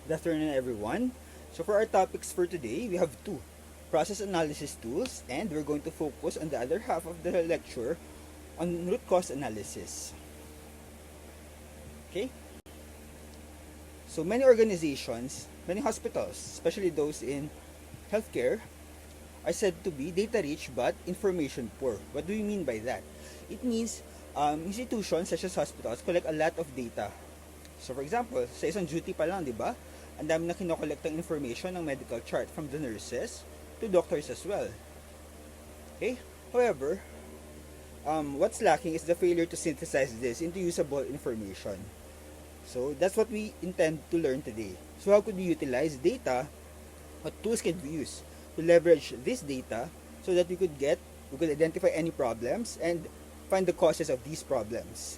Good afternoon, everyone. So for our topics for today, we have two process analysis tools, and we're going to focus on the other half of the lecture on root cause analysis. Okay? So many organizations, many hospitals, especially those in healthcare, are said to be data rich but information poor. What do we mean by that? It means institutions such as hospitals collect a lot of data. So for example, sa isang duty pa lang, di ba? Ang dami na kinokollect ng information ng medical chart from the nurses to doctors as well. Okay? However, what's lacking is the failure to synthesize this into usable information. So that's what we intend to learn today. So how could we utilize data? What tools can we use to leverage this data so that we could identify any problems and find the causes of these problems?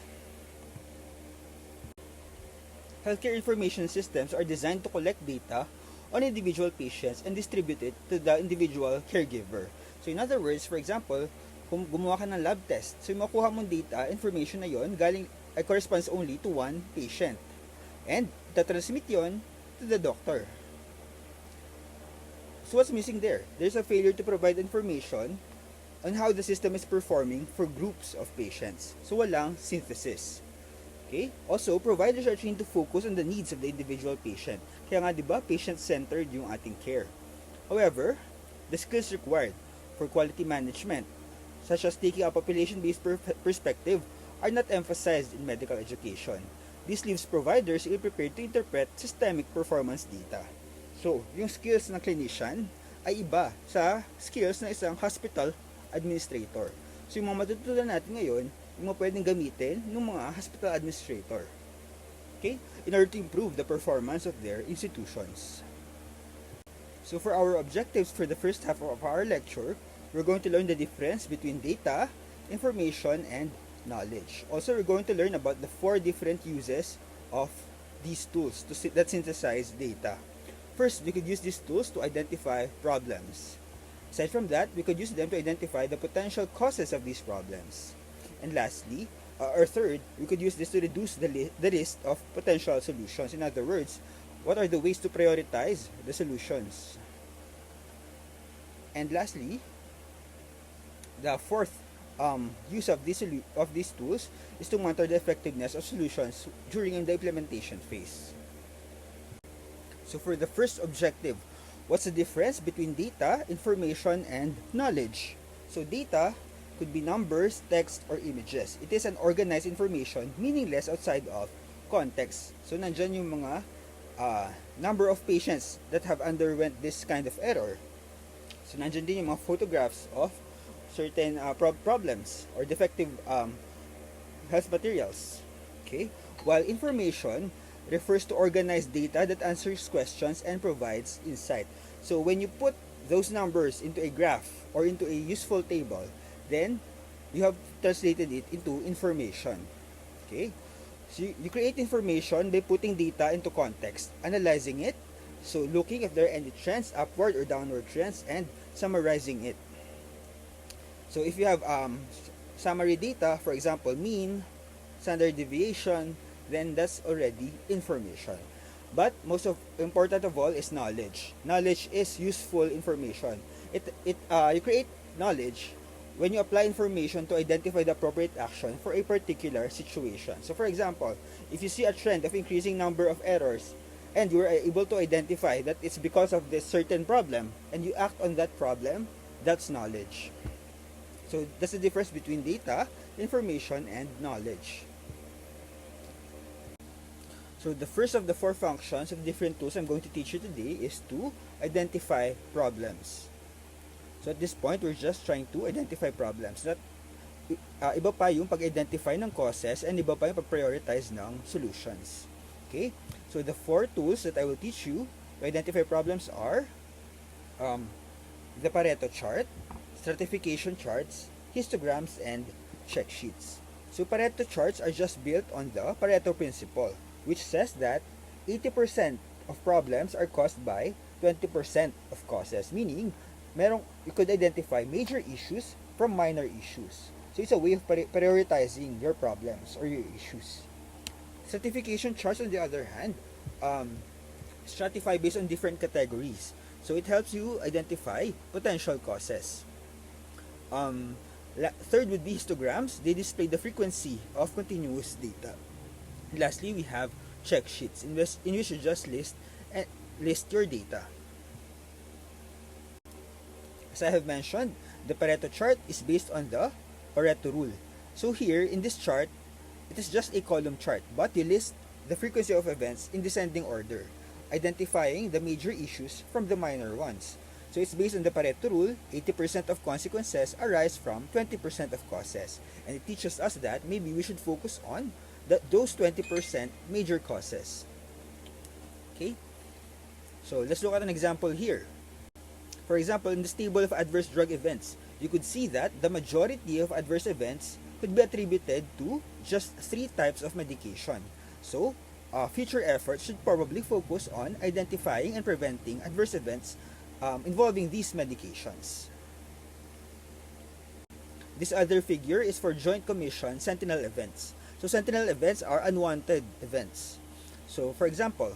Healthcare information systems are designed to collect data on individual patients and distribute it to the individual caregiver. So in other words, for example, kung gumawa ka ng lab test, so yung makuha mong data, information na yon corresponds only to one patient. And tatransmit yon to the doctor. So what's missing there? There's a failure to provide information on how the system is performing for groups of patients. So walang synthesis. Okay? Also, providers are trained to focus on the needs of the individual patient. Kaya nga, di ba, patient-centered yung ating care. However, the skills required for quality management, such as taking a population-based perspective, are not emphasized in medical education. This leaves providers ill-prepared to interpret systemic performance data. So, yung skills ng clinician ay iba sa skills ng isang hospital administrator. So, yung mga matutunan natin ngayon, yung mga pwedeng gamitin ng mga hospital administrator. Okay? In order to improve the performance of their institutions. So for our objectives for the first half of our lecture, we're going to learn the difference between data, information, and knowledge. Also, we're going to learn about the 4 different uses of these tools that synthesize data. First, we could use these tools to identify problems. Aside from that, we could use them to identify the potential causes of these problems. And lastly, or third, we could use this to reduce the list of potential solutions. In other words, what are the ways to prioritize the solutions? And lastly, the fourth use of these tools is to monitor the effectiveness of solutions during the implementation phase. So for the first objective, what's the difference between data, information, and knowledge? So data could be numbers, text, or images. It is an organized information, meaningless outside of context. So nandyan yung mga number of patients that have underwent this kind of error. So nandyan din yung mga photographs of certain problems or defective health materials. Okay? While information refers to organized data that answers questions and provides insight. So when you put those numbers into a graph or into a useful table, then you have translated it into information. Okay? So you create information by putting data into context, analyzing it, so looking if there are any trends, upward or downward trends, and summarizing it. So if you have summary data, for example, mean, standard deviation, then that's already information. But important of all is knowledge. Knowledge is useful information. You create knowledge when you apply information to identify the appropriate action for a particular situation. So for example, if you see a trend of increasing number of errors and you are able to identify that it's because of this certain problem and you act on that problem, that's knowledge. So that's the difference between data, information, and knowledge. So the first of the 4 functions of different tools I'm going to teach you today is to identify problems. So at this point, we're just trying to identify problems. Iba pa yung pag-identify ng causes and iba pa yung pag-prioritize ng solutions. Okay? So the 4 tools that I will teach you to identify problems are the Pareto chart, stratification charts, histograms, and check sheets. So Pareto charts are just built on the Pareto principle, which says that 80% of problems are caused by 20% of causes, meaning you could identify major issues from minor issues. So it's a way of prioritizing your problems or your issues. Stratification charts, on the other hand, stratify based on different categories. So it helps you identify potential causes. Third would be histograms. They display the frequency of continuous data. Lastly, we have check sheets in which you just list your data. As I have mentioned, the Pareto chart is based on the Pareto rule. So here in this chart, it is just a column chart, but you list the frequency of events in descending order, identifying the major issues from the minor ones. So it's based on the Pareto rule. 80% of consequences arise from 20% of causes. And it teaches us that maybe we should focus on those 20% major causes. Okay? So let's look at an example here. For example, in this table of adverse drug events, you could see that the majority of adverse events could be attributed to just 3 types of medication. So, future efforts should probably focus on identifying and preventing adverse events involving these medications. This other figure is for Joint Commission sentinel events. So, sentinel events are unwanted events. So, for example,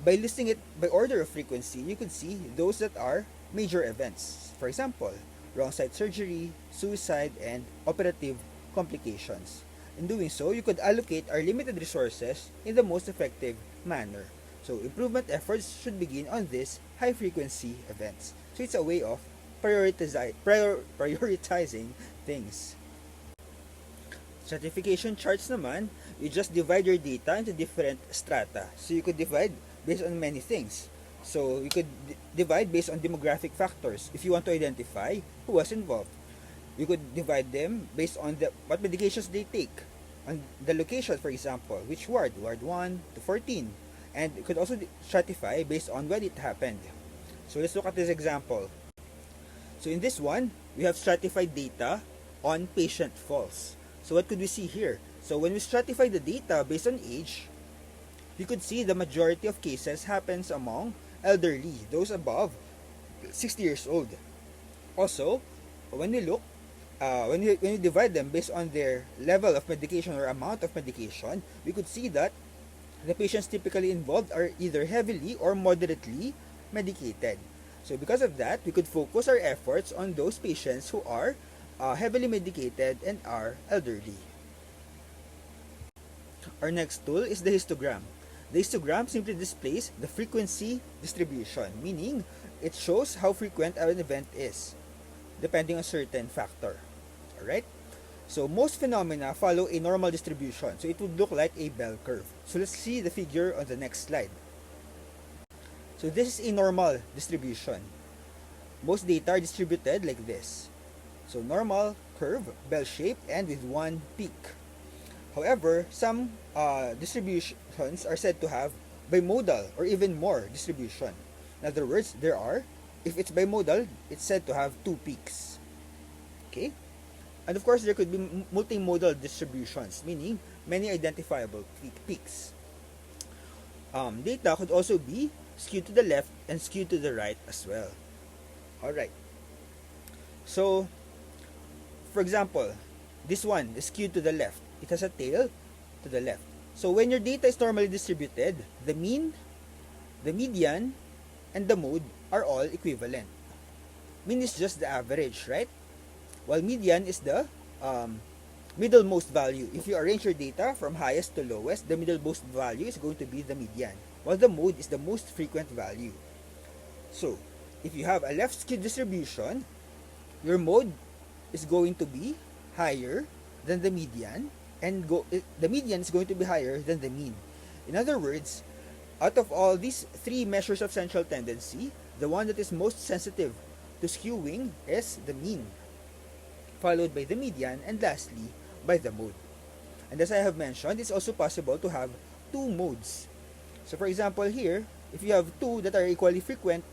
by listing it by order of frequency, you could see those that are major events. For example, wrong site surgery, suicide, and operative complications. In doing so, you could allocate our limited resources in the most effective manner. So, improvement efforts should begin on these high-frequency events. So, it's a way of prioritizing things. Stratification charts naman, you just divide your data into different strata. So, you could divide based on many things. So, you could divide based on demographic factors if you want to identify who was involved. You could divide them based on what medications they take, on the location, for example, which ward 1 to 14. And you could also stratify based on when it happened. So, let's look at this example. So, in this one, we have stratified data on patient falls. So, what could we see here? So, when we stratify the data based on age, you could see the majority of cases happens among elderly, those above 60 years old. Also, when we look, when we divide them based on their level of medication or amount of medication, we could see that the patients typically involved are either heavily or moderately medicated. So because of that, we could focus our efforts on those patients who are heavily medicated and are elderly. Our next tool is the histogram. The histogram simply displays the frequency distribution, meaning it shows how frequent an event is, depending on certain factor. Alright? So most phenomena follow a normal distribution, so it would look like a bell curve. So let's see the figure on the next slide. So this is a normal distribution. Most data are distributed like this. So normal curve, bell shaped, and with one peak. However, some distributions are said to have bimodal or even more distribution. In other words, if it's bimodal, it's said to have 2 peaks. Okay? And of course, there could be multimodal distributions, meaning many identifiable peaks. Data could also be skewed to the left and skewed to the right as well. Alright. So, for example, this one is skewed to the left. It has a tail to the left. So when your data is normally distributed, the mean, the median, and the mode are all equivalent. Mean is just the average, right? While median is the middlemost value. If you arrange your data from highest to lowest, the middlemost value is going to be the median, while the mode is the most frequent value. So, if you have a left skewed distribution, your mode is going to be higher than the median, and the median is going to be higher than the mean. In other words, out of all these 3 measures of central tendency, the one that is most sensitive to skewing is the mean, followed by the median, and lastly, by the mode. And as I have mentioned, it's also possible to have 2 modes. So for example here, if you have 2 that are equally frequent,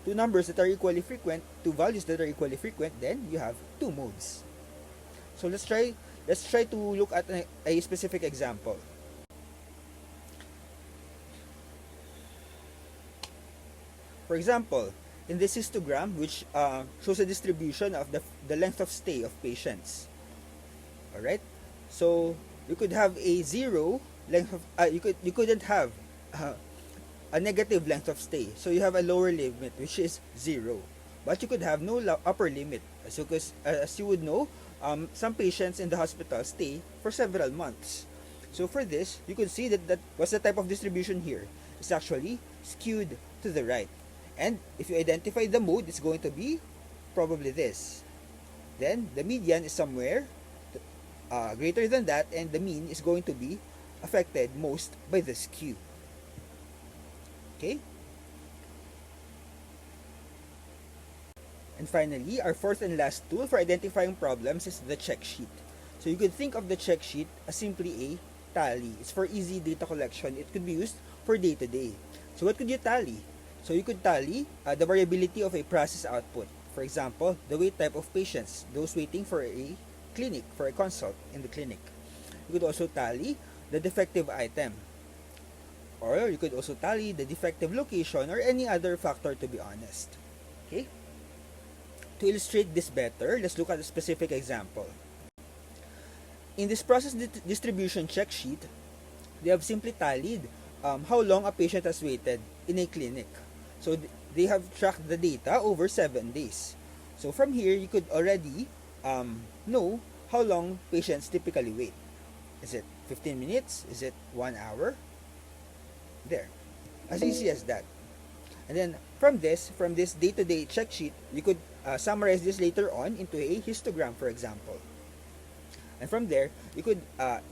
2 numbers that are equally frequent, 2 values that are equally frequent, then you have 2 modes. So let's try to look at a specific example. For example, in this histogram, which shows a distribution of the length of stay of patients. Alright? So, you could have a 0 length of, you couldn't have a negative length of stay. So you have a lower limit, which is 0. But you could have no upper limit. As you would know, some patients in the hospital stay for several months. So for this, you could see that what's the type of distribution here? It's actually skewed to the right. And if you identify the mode, it's going to be probably this. Then the median is somewhere greater than that, and the mean is going to be affected most by the skew. Okay? And finally, our fourth and last tool for identifying problems is the check sheet. So you could think of the check sheet as simply a tally. It's for easy data collection. It could be used for day-to-day. So what could you tally? So you could tally the variability of a process output. For example, the wait type of patients, those waiting for a clinic, for a consult in the clinic. You could also tally the defective item. Or you could also tally the defective location or any other factor, to be honest. Okay? To illustrate this better, let's look at a specific example. In this process distribution check sheet, they have simply tallied how long a patient has waited in a clinic. So they have tracked the data over 7 days. So from here, you could already know how long patients typically wait. Is it 15 minutes? Is it 1 hour? There. As easy as that. And then from this day-to-day check sheet, you could summarize this later on into a histogram, for example. And from there, you could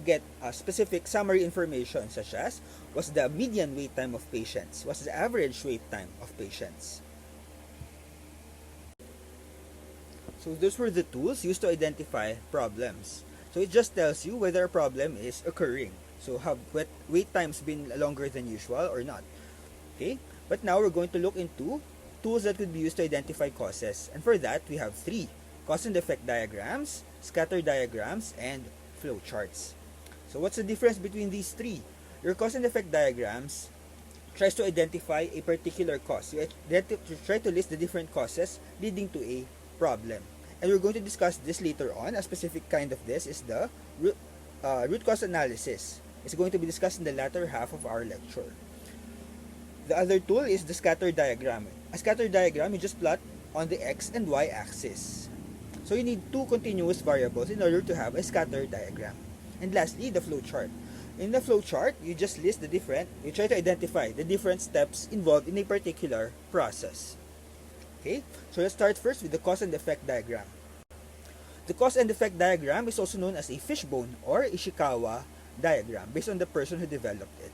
get specific summary information such as what's the median wait time of patients, what's the average wait time of patients. So those were the tools used to identify problems. So it just tells you whether a problem is occurring. So have wait times been longer than usual or not? Okay, but now we're going to look into tools that could be used to identify causes. And for that, we have 3: cause and effect diagrams, scatter diagrams, and flow charts. So what's the difference between these 3? Your cause and effect diagrams tries to identify a particular cause. You try to list the different causes leading to a problem. And we're going to discuss this later on. A specific kind of this is the root cause analysis. It's going to be discussed in the latter half of our lecture. The other tool is the scatter diagram. A scatter diagram, you just plot on the x and y axis. So you need 2 continuous variables in order to have a scatter diagram. And lastly, the flow chart. In the flow chart, you just list you try to identify the different steps involved in a particular process. Okay, so let's start first with the cause and effect diagram. The cause and effect diagram is also known as a fishbone or Ishikawa diagram based on the person who developed it.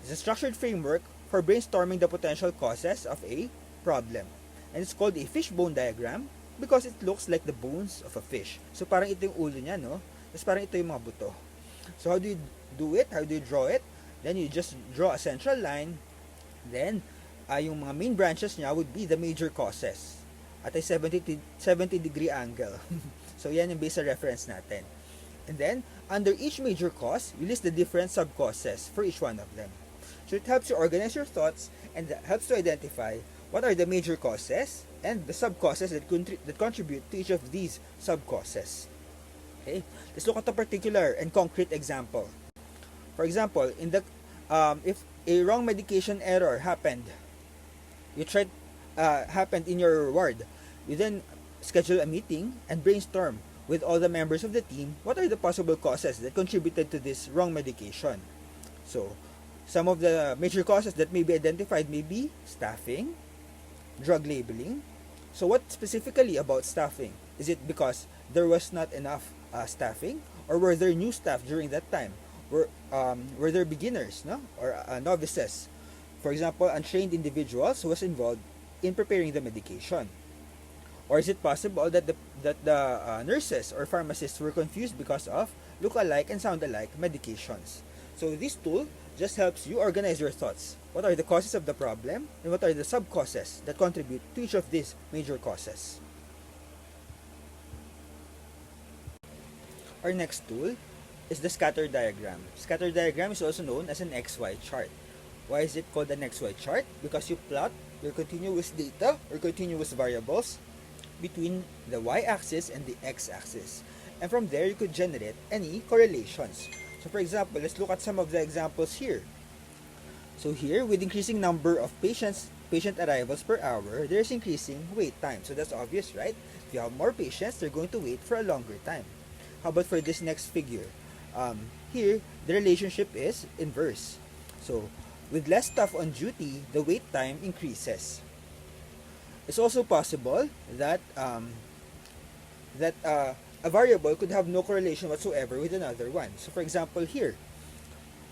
It's a structured framework for brainstorming the potential causes of a problem. And it's called a fishbone diagram because it looks like the bones of a fish. So parang ito yung ulo niya, no? Tapos parang ito yung mga buto. So how do you do it? How do you draw it? Then you just draw a central line. Then yung mga main branches niya would be the major causes at a 70 degree angle. So yan yung base sa reference natin. And then, under each major cause, you list the different sub-causes for each one of them. So it helps you organize your thoughts and helps to identify what are the major causes and the sub-causes that contribute to each of these sub-causes. Okay, let's look at a particular and concrete example. For example, if a wrong medication error happened in your ward, you then schedule a meeting and brainstorm with all the members of the team what are the possible causes that contributed to this wrong medication. So some of the major causes that may be identified may be staffing, drug labeling. So what specifically about staffing? Is it because there was not enough staffing, or were there new staff during that time? Were there beginners, no, or novices? For example, untrained individuals who was involved in preparing the medication. Or is it possible that the nurses or pharmacists were confused because of look-alike and sound-alike medications? So this tool just helps you organize your thoughts. What are the causes of the problem, and what are the sub-causes that contribute to each of these major causes? Our next tool is the scatter diagram. Scatter diagram is also known as an XY chart. Why is it called an XY chart? Because you plot your continuous data or continuous variables between the y-axis and the x-axis. And from there, you could generate any correlations. So for example, let's look at some of the examples here. So here, with increasing number of patient arrivals per hour, there's increasing wait time. So that's obvious, right? If you have more patients, they're going to wait for a longer time. How about for this next figure? Here, the relationship is inverse. So, with less staff on duty, the wait time increases. It's also possible that a variable could have no correlation whatsoever with another one. So, for example, here,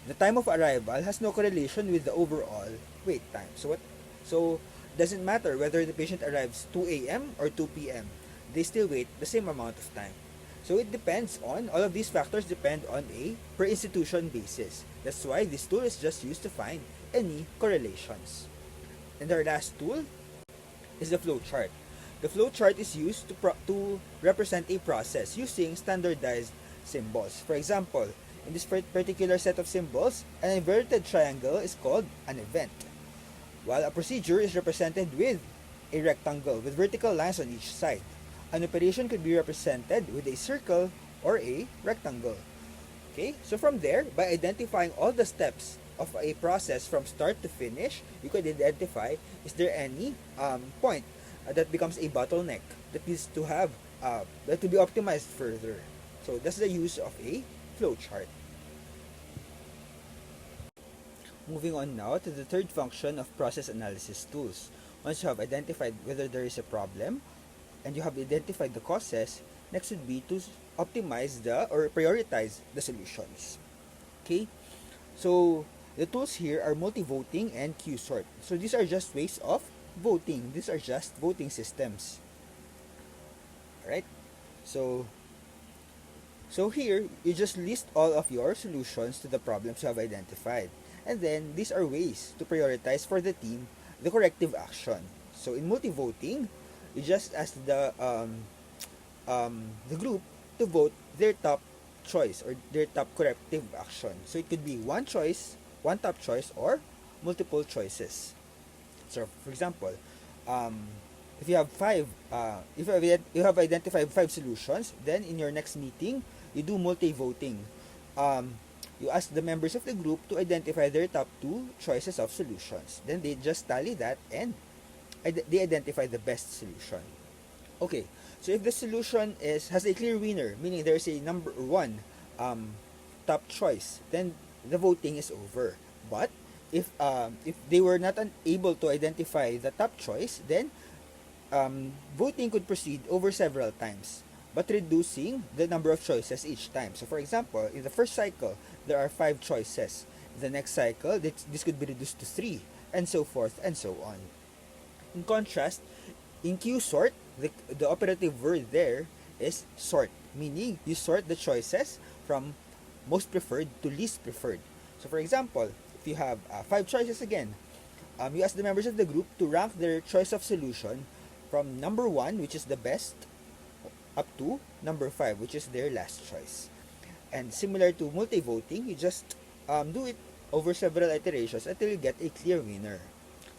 the time of arrival has no correlation with the overall wait time. So doesn't matter whether the patient arrives 2 a.m. or 2 p.m. They still wait the same amount of time. So it depends on all of these factors depend on a per institution basis. That's why this tool is just used to find any correlations. And our last tool is the flow chart. The flow chart is used to represent a process using standardized symbols. For example, in this particular set of symbols, an inverted triangle is called an event, while a procedure is represented with a rectangle with vertical lines on each side. An operation could be represented with a circle or a rectangle. Okay, so from there, by identifying all the steps of a process from start to finish, you could identify is there any point that becomes a bottleneck that needs to have that to be optimized further. So that's the use of a flowchart. Moving on now to the third function of process analysis tools. Once you have identified whether there is a problem and you have identified the causes, next would be to optimize or prioritize the solutions. Okay, so the tools here are multi-voting and Q-sort. So these are just ways of voting. These are just voting systems. Alright, so here you just list all of your solutions to the problems you have identified. And then these are ways to prioritize for the team the corrective action. So in multi-voting, you just ask the group to vote their top choice or their top corrective action. So it could be one choice, one top choice, or multiple choices. So for example, if you have you have identified 5 solutions, then in your next meeting you do multi-voting. You ask the members of the group to identify their top 2 choices of solutions. Then they just tally that and they identify the best solution. Okay, so if the solution has a clear winner, meaning there's a number 1 top choice, then the voting is over. But if they were not able to identify the top choice, then voting could proceed over several times, but reducing the number of choices each time. So for example, in the first cycle, there are 5 choices. In the next cycle, this could be reduced to 3, and so forth and so on. In contrast, in Q-sort, the operative word there is sort, meaning you sort the choices from most preferred to least preferred. So for example, if you have 5 choices again, you ask the members of the group to rank their choice of solution from number 1, which is the best, up to number 5, which is their last choice. And similar to multi-voting, you just do it over several iterations until you get a clear winner.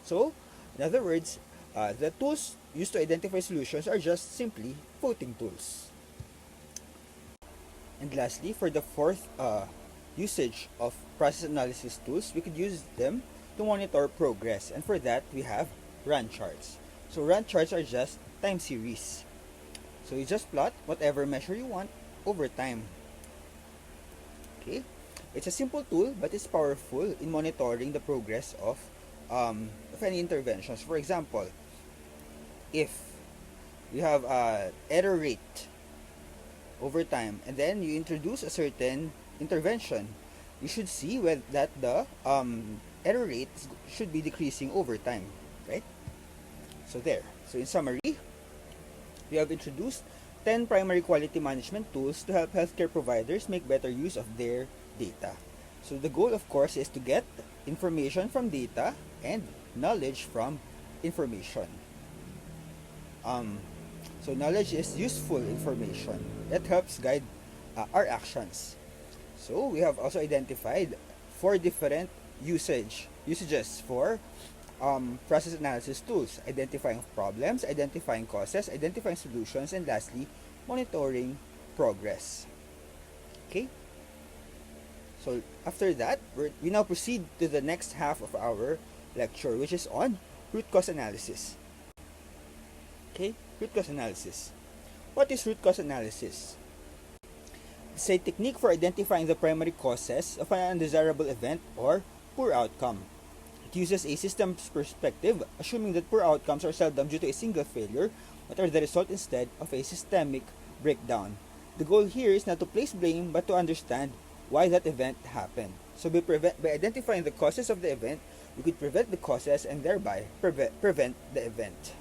So, in other words, the tools used to identify solutions are just simply voting tools. And lastly, for the fourth usage of process analysis tools, we could use them to monitor progress. And for that, we have run charts. So run charts are just time series. So you just plot whatever measure you want over time. Okay, it's a simple tool, but it's powerful in monitoring the progress of any interventions. For example, if you have error rate over time, and then you introduce a certain intervention, you should see that the error rate should be decreasing over time, right? So there. So in summary, we have introduced 10 primary quality management tools to help healthcare providers make better use of their data. So the goal, of course, is to get information from data and knowledge from information. So knowledge is useful information that helps guide our actions. So we have also identified 4 different usages for process analysis tools: identifying problems, identifying causes, identifying solutions, and lastly, monitoring progress. Okay? So after that, we now proceed to the next half of our lecture, which is on root cause analysis. Okay, root cause analysis. What is root cause analysis? It's a technique for identifying the primary causes of an undesirable event or poor outcome. It uses a systems perspective, assuming that poor outcomes are seldom due to a single failure, but are the result instead of a systemic breakdown. The goal here is not to place blame, but to understand why that event happened. So by identifying the causes of the event, we could prevent the causes and thereby prevent the event.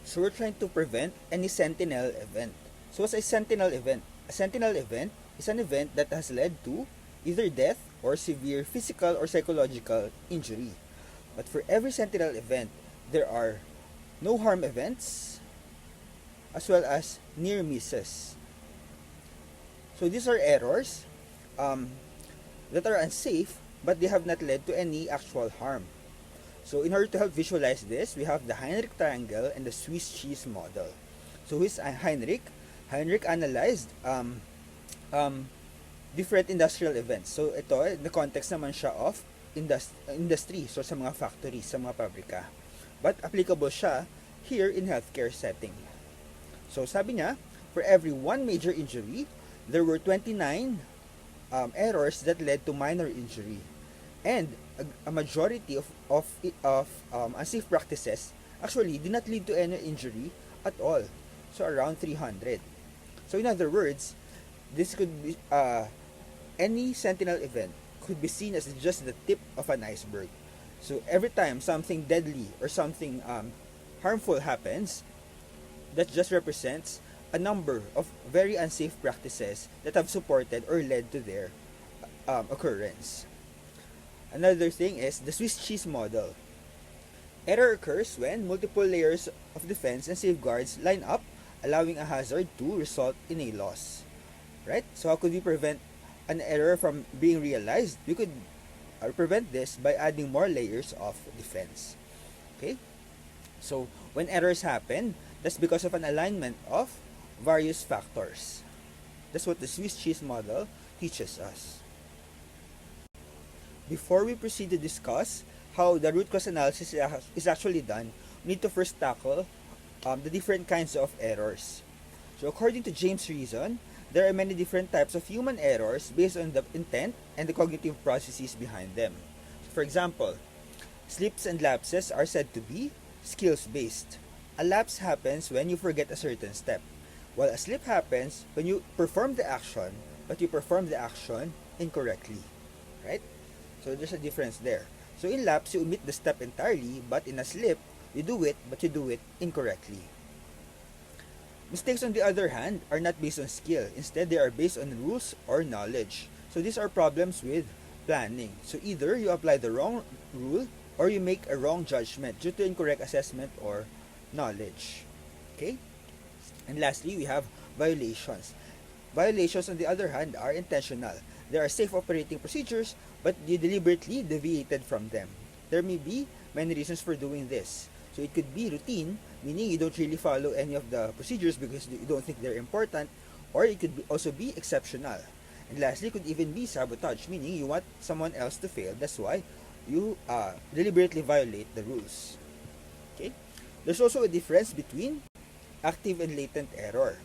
So we're trying to prevent any sentinel event. So what's a sentinel event? A sentinel event is an event that has led to either death or severe physical or psychological injury. But for every sentinel event, there are no harm events as well as near misses. So these are errors that are unsafe, but they have not led to any actual harm. So in order to help visualize this, we have the Heinrich triangle and the Swiss cheese model. So who is Heinrich? Heinrich analyzed different industrial events. So ito, in the context naman siya of industry, so sa mga factories, sa mga pabrika. But applicable siya here in healthcare setting. So sabi niya, for every one major injury, there were 29 errors that led to minor injury. And a majority of unsafe practices actually did not lead to any injury at all. So around 300. So in other words, this could be any sentinel event could be seen as just the tip of an iceberg. So every time something deadly or something harmful happens, that just represents a number of very unsafe practices that have supported or led to their occurrence. Another thing is the Swiss cheese model. Error occurs when multiple layers of defense and safeguards line up, allowing a hazard to result in a loss. Right? So how could we prevent an error from being realized? We could prevent this by adding more layers of defense. Okay? So when errors happen, that's because of an alignment of various factors. That's what the Swiss cheese model teaches us. Before we proceed to discuss how the root cause analysis is actually done, we need to first tackle the different kinds of errors. So according to James Reason, there are many different types of human errors based on the intent and the cognitive processes behind them. So for example, slips and lapses are said to be skills-based. A lapse happens when you forget a certain step, while a slip happens when you perform the action, but you perform the action incorrectly. Right? So there's a difference there. So in lapse, you omit the step entirely, but in a slip, you do it, but you do it incorrectly. Mistakes, on the other hand, are not based on skill. Instead, they are based on rules or knowledge. So these are problems with planning. So either you apply the wrong rule or you make a wrong judgment due to incorrect assessment or knowledge. Okay? And lastly, we have violations. Violations, on the other hand, are intentional. There are safe operating procedures, but you deliberately deviated from them. There may be many reasons for doing this. So it could be routine, meaning you don't really follow any of the procedures because you don't think they're important, or it could also be exceptional. And lastly, it could even be sabotage, meaning you want someone else to fail. That's why you deliberately violate the rules. Okay? There's also a difference between active and latent error.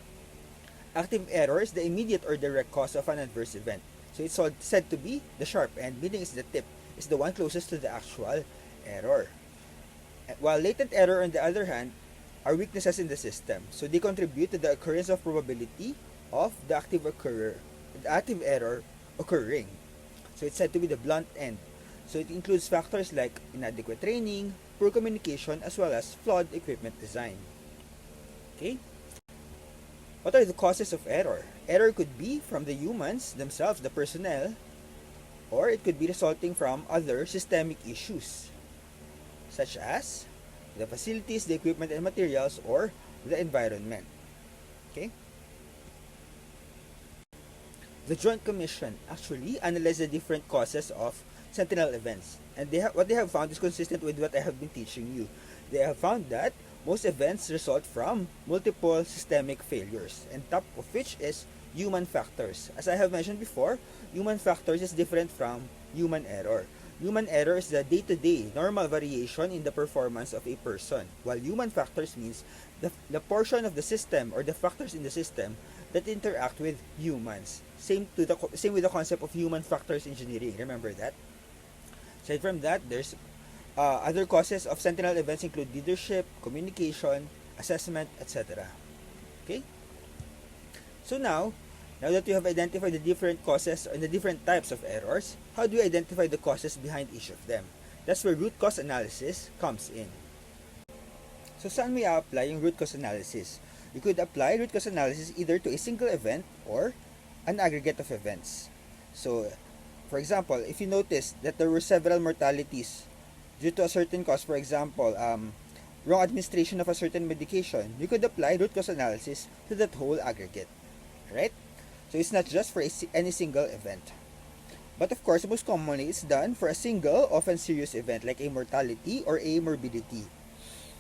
Active error is the immediate or direct cause of an adverse event. So it's said to be the sharp end, meaning it's the tip. It's the one closest to the actual error. While latent error, on the other hand, are weaknesses in the system. So they contribute to the occurrence of probability of the active error occurring. So it's said to be the blunt end. So it includes factors like inadequate training, poor communication, as well as flawed equipment design. Okay? What are the causes of error? Error could be from the humans themselves, the personnel, or it could be resulting from other systemic issues, such as the facilities, the equipment and materials, or the environment. Okay? The Joint Commission actually analyzed the different causes of sentinel events, and what they have found is consistent with what I have been teaching you. They have found that most events result from multiple systemic failures, and top of which is human factors. As I have mentioned before, human factors is different from human error. Human error is the day-to-day normal variation in the performance of a person, while human factors means the portion of the system or the factors in the system that interact with humans. Same with the concept of human factors engineering. Remember that? Aside from that, there's other causes of sentinel events include leadership, communication, assessment, etc. Okay? So now that we have identified the different causes and the different types of errors, how do we identify the causes behind each of them? That's where root cause analysis comes in. So saan we apply yung root cause analysis? You could apply root cause analysis either to a single event or an aggregate of events. So, for example, if you notice that there were several mortalities due to a certain cause, for example, wrong administration of a certain medication, you could apply root cause analysis to that whole aggregate. Right? So it's not just for any single event. But of course, most commonly it's done for a single, often serious event like a mortality or a morbidity.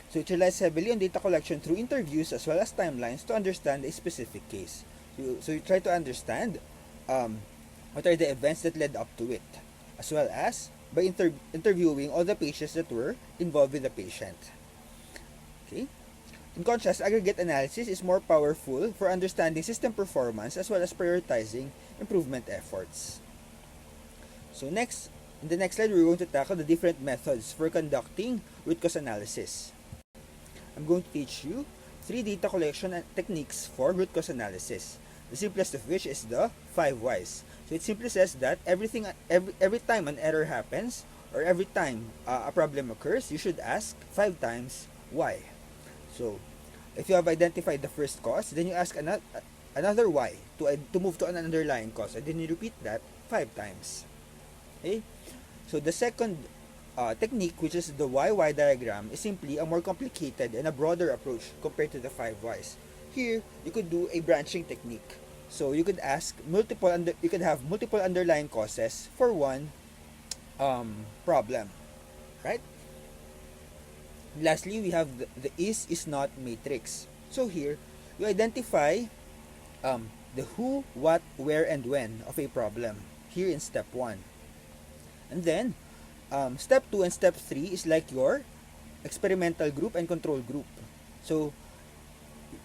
So it relies heavily on data collection through interviews as well as timelines to understand a specific case. So you try to understand what are the events that led up to it, as well as by interviewing all the patients that were involved with the patient. Okay? In contrast, aggregate analysis is more powerful for understanding system performance as well as prioritizing improvement efforts. So next, in the next slide, we're going to tackle the different methods for conducting root cause analysis. I'm going to teach you 3 data collection techniques for root cause analysis. The simplest of which is the 5 whys. So it simply says that every time an error happens or every time a problem occurs, you should ask 5 times why. So if you have identified the first cause, then you ask another why to move to an underlying cause, and then you repeat that 5 times. Okay? So the second technique, which is the why diagram, is simply a more complicated and a broader approach compared to the 5 whys. Here, you could do a branching technique. So you could ask you could have multiple underlying causes for one problem, right? Lastly, we have the is not matrix. So here, you identify the who, what, where, and when of a problem here in step 1. And then, step 2 and step 3 is like your experimental group and control group. So,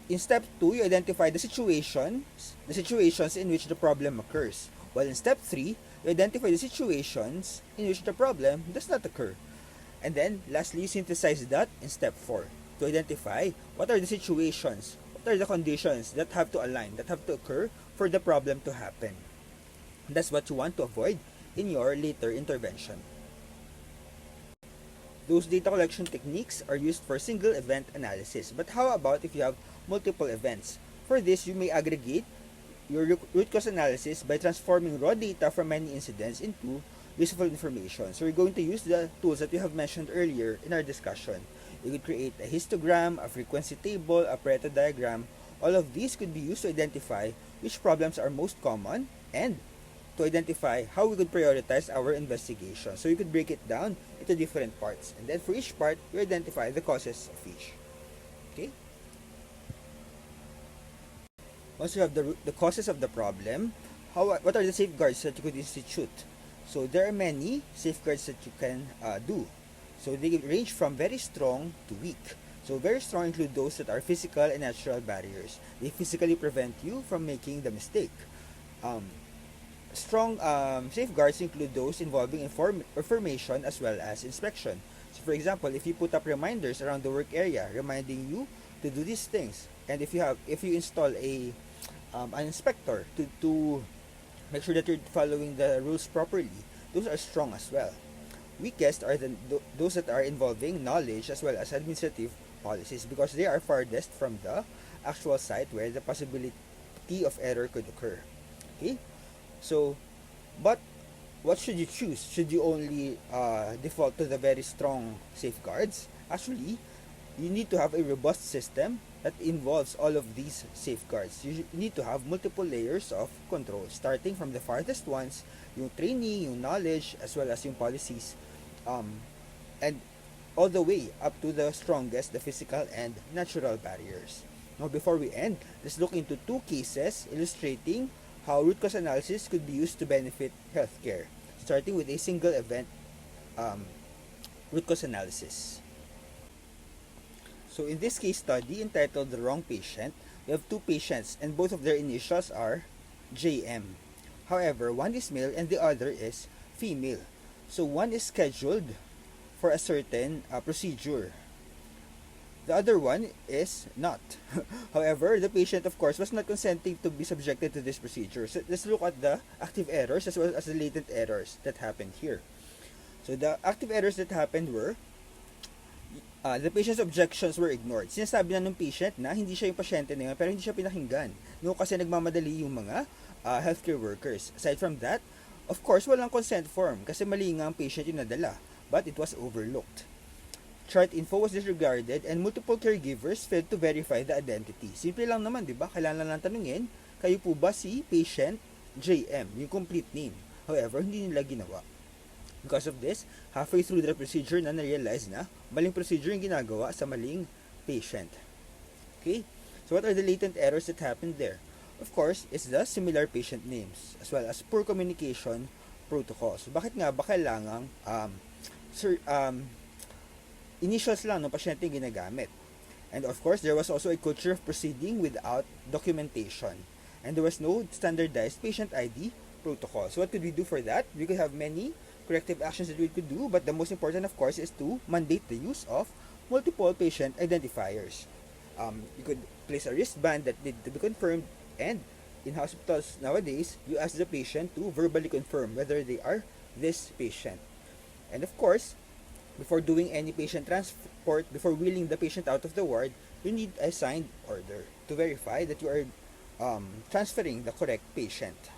in step 2, you identify the situations in which the problem occurs. While in step 3, you identify the situations in which the problem does not occur. And then, lastly, you synthesize that in step 4 to identify what are the situations, what are the conditions that have to align, that have to occur for the problem to happen. And that's what you want to avoid in your later intervention. Those data collection techniques are used for single event analysis. But how about if you have multiple events? For this, you may aggregate your root cause analysis by transforming raw data from many incidents into useful information. So we're going to use the tools that we have mentioned earlier in our discussion. You could create a histogram, a frequency table, a Pareto diagram. All of these could be used to identify which problems are most common and to identify how we could prioritize our investigation. So you could break it down into different parts. And then for each part, you identify the causes of each. Okay? Once you have the causes of the problem, what are the safeguards that you could institute? So there are many safeguards that you can do. So they range from very strong to weak. So very strong include those that are physical and natural barriers. They physically prevent you from making the mistake. Strong safeguards include those involving information as well as inspection. So for example, if you put up reminders around the work area reminding you to do these things, and if you install an inspector to make sure that you're following the rules properly, those are strong as well. Weakest are those that are involving knowledge as well as administrative policies, because they are farthest from the actual site where the possibility of error could occur. Okay? So, but what should you choose? Should you only default to the very strong safeguards? Actually, you need to have a robust system that involves all of these safeguards. You need to have multiple layers of control, starting from the farthest ones, yung training, yung knowledge, as well as yung policies, and all the way up to the strongest, the physical and natural barriers. Now, before we end, let's look into two cases illustrating how root cause analysis could be used to benefit healthcare, starting with a single event um, root cause analysis. So in this case study entitled The Wrong Patient, we have two patients and both of their initials are JM. However, one is male and the other is female. So one is scheduled for a certain procedure. The other one is not. However, the patient, of course, was not consenting to be subjected to this procedure. So let's look at the active errors as well as the latent errors that happened here. So the active errors that happened were the patient's objections were ignored. Sinasabi na ng patient na hindi siya yung pasyente na yun, pero hindi siya pinakinggan. No, kasi nagmamadali yung mga healthcare workers. Aside from that, of course, walang consent form kasi mali nga ang patient yung nadala, but it was overlooked. Chart info was disregarded and multiple caregivers failed to verify the identity. Simple lang naman, di ba? Kailangan lang tanungin, kayo po ba si patient JM, yung complete name. However, hindi nila ginawa. Because of this, halfway through the procedure na na-realize na maling procedure yung ginagawa sa maling patient. Okay? So what are the latent errors that happened there? Of course, it's the similar patient names as well as poor communication protocols. Bakit nga ba kailangang initials lang ng pasyente yung ginagamit? And of course, there was also a culture of proceeding without documentation. And there was no standardized patient ID protocol. So what could we do for that? We could have many corrective actions that we could do, but the most important, of course, is to mandate the use of multiple patient identifiers. You could place a wristband that need to be confirmed, and in hospitals nowadays, you ask the patient to verbally confirm whether they are this patient. And of course, before doing any patient transport, before wheeling the patient out of the ward, you need a signed order to verify that you are transferring the correct patient.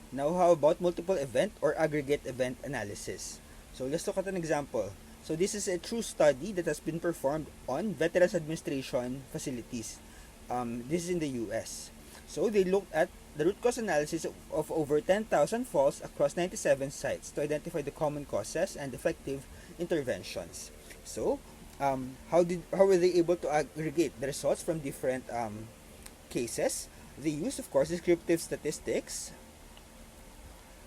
Now, how about multiple event or aggregate event analysis? So let's look at an example. So this is a true study that has been performed on Veterans Administration facilities. This is in the US. So they looked at the root cause analysis of over 10,000 falls across 97 sites to identify the common causes and effective interventions. So how were they able to aggregate the results from different cases? They used, of course, descriptive statistics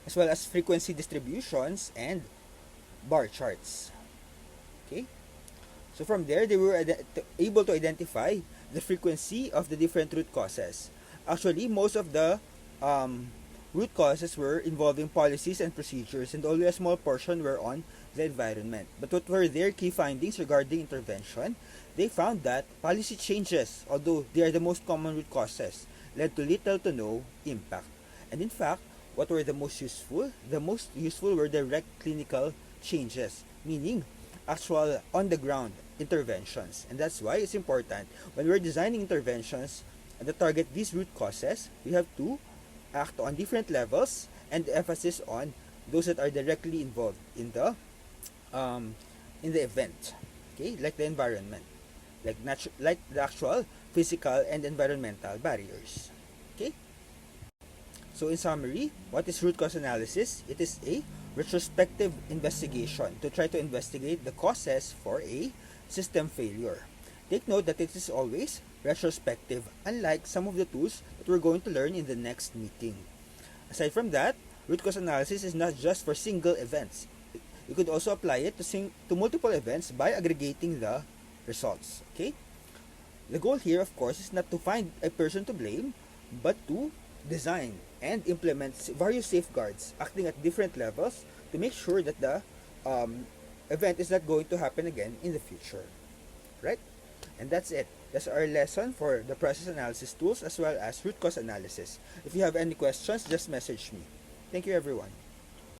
as well as frequency distributions and bar charts. Okay, so from there they were able to identify the frequency of the different root causes. Actually, most of the root causes were involving policies and procedures, and only a small portion were on the environment. But what were their key findings regarding intervention? They found that policy changes, although they are the most common root causes, led to little to no impact. And in fact, what were the most useful? The most useful were direct clinical changes, meaning actual on-the-ground interventions. And that's why it's important when we're designing interventions that target these root causes, we have to act on different levels and emphasis on those that are directly involved in the event. Okay, like the environment, like the actual physical and environmental barriers. Okay. So in summary, what is root cause analysis? It is a retrospective investigation to try to investigate the causes for a system failure. Take note that it is always retrospective, unlike some of the tools that we're going to learn in the next meeting. Aside from that, root cause analysis is not just for single events. You could also apply it to multiple events by aggregating the results. Okay? The goal here, of course, is not to find a person to blame, but to design and implement various safeguards acting at different levels to make sure that the event is not going to happen again in the future. Right? And that's it. That's our lesson for the process analysis tools as well as root cause analysis. If you have any questions, just message me. Thank you, everyone.